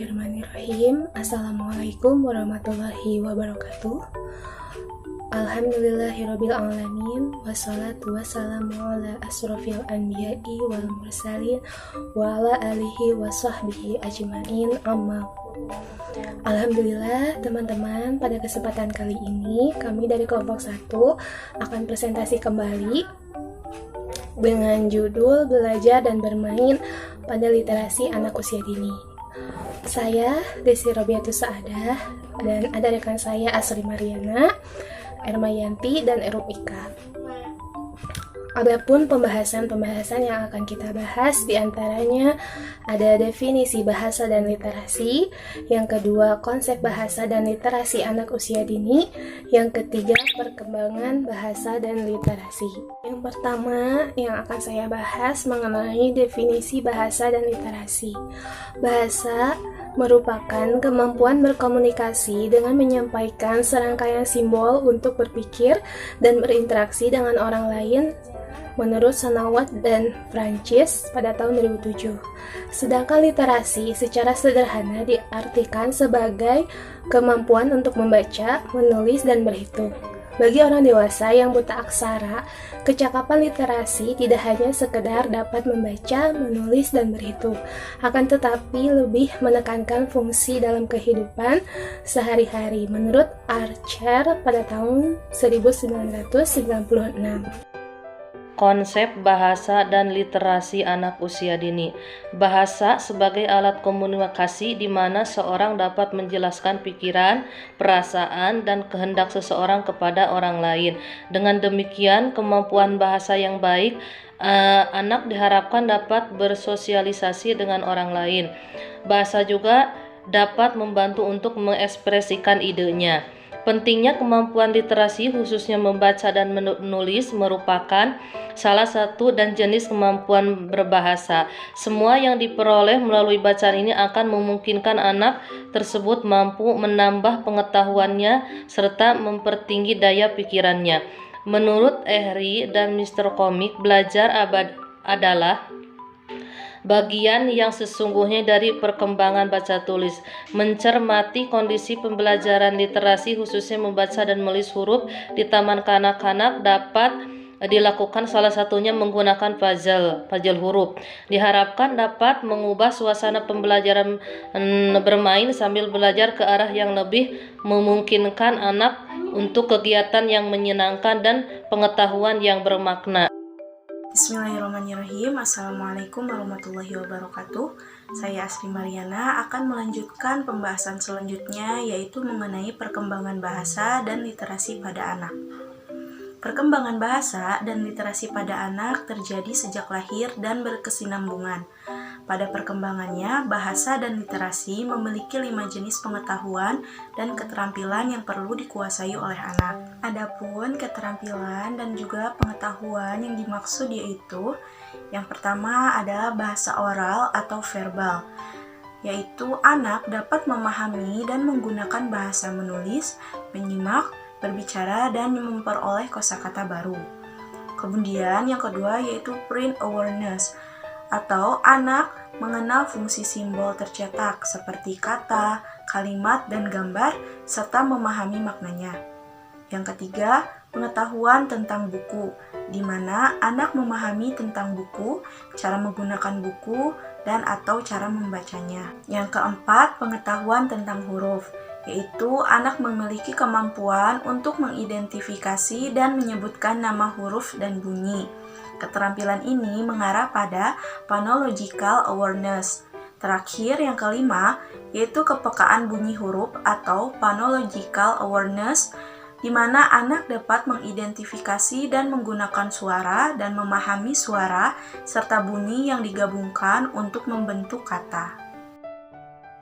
Bismillahirrahmanirrahim. Assalamualaikum warahmatullahi wabarakatuh. Alhamdulillahirabbil alamin wassalatu wassalamu ala asrofil anbiya'i wal mursalin wa ala alihi wa sahbihi ajmain amma. Alhamdulillah teman-teman, pada kesempatan kali ini kami dari kelompok 1 akan presentasi kembali dengan judul Belajar dan Bermain pada Literasi Anak Usia Dini. Saya Desi Robiatus Saadah dan ada rekan saya Asri Mariana, Ermayanti, dan Erup Ika. Adapun pembahasan yang akan kita bahas diantaranya ada definisi bahasa dan literasi, yang kedua konsep bahasa dan literasi anak usia dini, yang ketiga perkembangan bahasa dan literasi. Yang pertama yang akan saya bahas mengenai definisi bahasa dan literasi. Bahasa merupakan kemampuan berkomunikasi dengan menyampaikan serangkaian simbol untuk berpikir dan berinteraksi dengan orang lain menurut Senawat dan Prancis pada tahun 2007. Sedangkan literasi secara sederhana diartikan sebagai kemampuan untuk membaca, menulis, dan berhitung. Bagi orang dewasa yang buta aksara, kecakapan literasi tidak hanya sekedar dapat membaca, menulis, dan berhitung, akan tetapi lebih menekankan fungsi dalam kehidupan sehari-hari menurut Archer pada tahun 1996. Konsep bahasa dan literasi anak usia dini. Bahasa sebagai alat komunikasi di mana seorang dapat menjelaskan pikiran, perasaan, dan kehendak seseorang kepada orang lain. Dengan demikian, kemampuan bahasa yang baik, anak diharapkan dapat bersosialisasi dengan orang lain. Bahasa juga dapat membantu untuk mengekspresikan idenya. Pentingnya kemampuan literasi khususnya membaca dan menulis merupakan salah satu dan jenis kemampuan berbahasa. Semua yang diperoleh melalui bacaan ini akan memungkinkan anak tersebut mampu menambah pengetahuannya serta mempertinggi daya pikirannya. Menurut Ehri dan Mr. Komik, belajar adalah bagian yang sesungguhnya dari perkembangan baca tulis. Mencermati kondisi pembelajaran literasi khususnya membaca dan menulis huruf di taman kanak-kanak dapat dilakukan salah satunya menggunakan puzzle huruf. Diharapkan dapat mengubah suasana pembelajaran bermain sambil belajar ke arah yang lebih memungkinkan anak untuk kegiatan yang menyenangkan dan pengetahuan yang bermakna. Bismillahirrahmanirrahim. Assalamualaikum warahmatullahi wabarakatuh. Saya Asri Mariana akan melanjutkan pembahasan selanjutnya, yaitu mengenai perkembangan bahasa dan literasi pada anak. Perkembangan bahasa dan literasi pada anak terjadi sejak lahir dan berkesinambungan. Pada perkembangannya, bahasa dan literasi memiliki 5 jenis pengetahuan dan keterampilan yang perlu dikuasai oleh anak. Adapun keterampilan dan juga pengetahuan yang dimaksud yaitu yang pertama adalah bahasa oral atau verbal, yaitu anak dapat memahami dan menggunakan bahasa menulis, menyimak, berbicara, dan memperoleh kosakata baru. Kemudian yang kedua yaitu print awareness, atau anak mengenal fungsi simbol tercetak seperti kata, kalimat, dan gambar, serta memahami maknanya. Yang ketiga, pengetahuan tentang buku, di mana anak memahami tentang buku, cara menggunakan buku, dan atau cara membacanya. Yang keempat, pengetahuan tentang huruf, yaitu anak memiliki kemampuan untuk mengidentifikasi dan menyebutkan nama huruf dan bunyi. Keterampilan ini mengarah pada phonological awareness. Terakhir, yang kelima, yaitu kepekaan bunyi huruf atau phonological awareness, di mana anak dapat mengidentifikasi dan menggunakan suara dan memahami suara serta bunyi yang digabungkan untuk membentuk kata.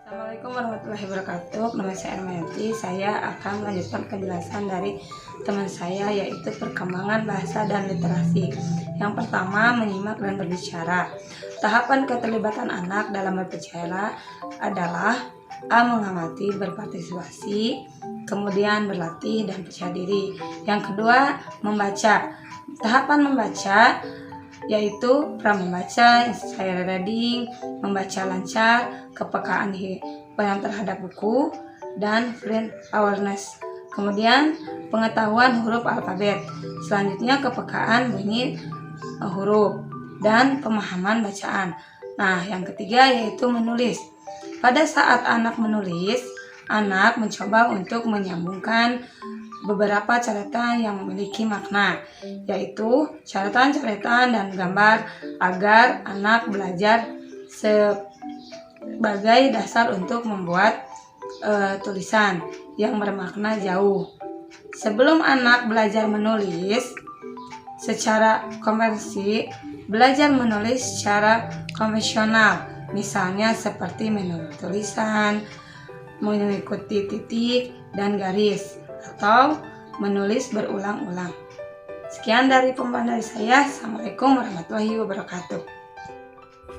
Assalamualaikum warahmatullahi wabarakatuh. Nama saya Ermayanti. Saya akan melanjutkan penjelasan dari teman saya, yaitu perkembangan bahasa dan literasi. Yang pertama, menyimak dan berbicara. Tahapan keterlibatan anak dalam berbicara adalah A. Mengamati, berpartisipasi, kemudian berlatih dan percaya diri. Yang kedua, membaca. Tahapan membaca yaitu pra membaca, inspired reading, membaca lancar, kepekaan paham terhadap buku, dan brain awareness. Kemudian pengetahuan huruf alfabet. Selanjutnya kepekaan bunyi huruf dan pemahaman bacaan. Nah, yang ketiga yaitu menulis. Pada saat anak menulis, anak mencoba untuk menyambungkan beberapa catatan yang memiliki makna, yaitu catatan-catatan dan gambar agar anak belajar sebagai dasar untuk membuat tulisan yang bermakna jauh. Sebelum anak belajar menulis secara konvensi, belajar menulis secara konvensional, misalnya seperti menulis tulisan, mengikuti titik dan garis, atau menulis berulang-ulang. Sekian dari pembahasan dari saya. Assalamualaikum warahmatullahi wabarakatuh.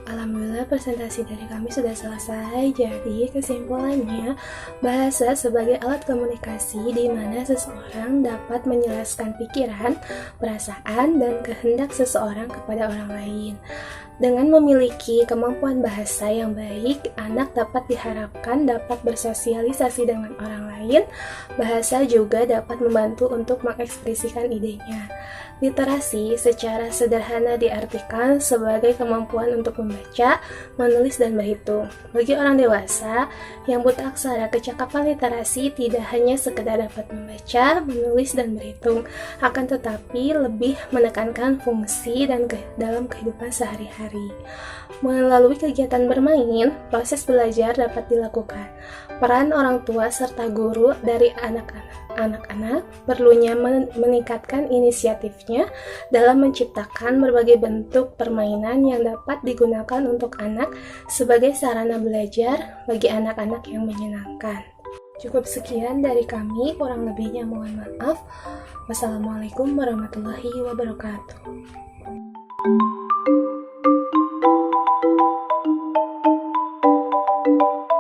Alhamdulillah presentasi dari kami sudah selesai. Jadi kesimpulannya, bahasa sebagai alat komunikasi di mana seseorang dapat menjelaskan pikiran, perasaan, dan kehendak seseorang kepada orang lain. Dengan memiliki kemampuan bahasa yang baik, anak dapat diharapkan dapat bersosialisasi dengan orang lain. Bahasa juga dapat membantu untuk mengekspresikan idenya. Literasi secara sederhana diartikan sebagai kemampuan untuk membaca, menulis, dan berhitung. Bagi orang dewasa yang buta aksara, kecakapan literasi tidak hanya sekedar dapat membaca, menulis, dan berhitung, akan tetapi lebih menekankan fungsi dan dalam kehidupan sehari-hari. Melalui kegiatan bermain, proses belajar dapat dilakukan. Peran orang tua serta guru dari anak-anak perlunya meningkatkan inisiatifnya dalam menciptakan berbagai bentuk permainan yang dapat digunakan untuk anak sebagai sarana belajar bagi anak-anak yang menyenangkan. Cukup sekian dari kami, kurang lebihnya mohon maaf. Wassalamualaikum warahmatullahi wabarakatuh.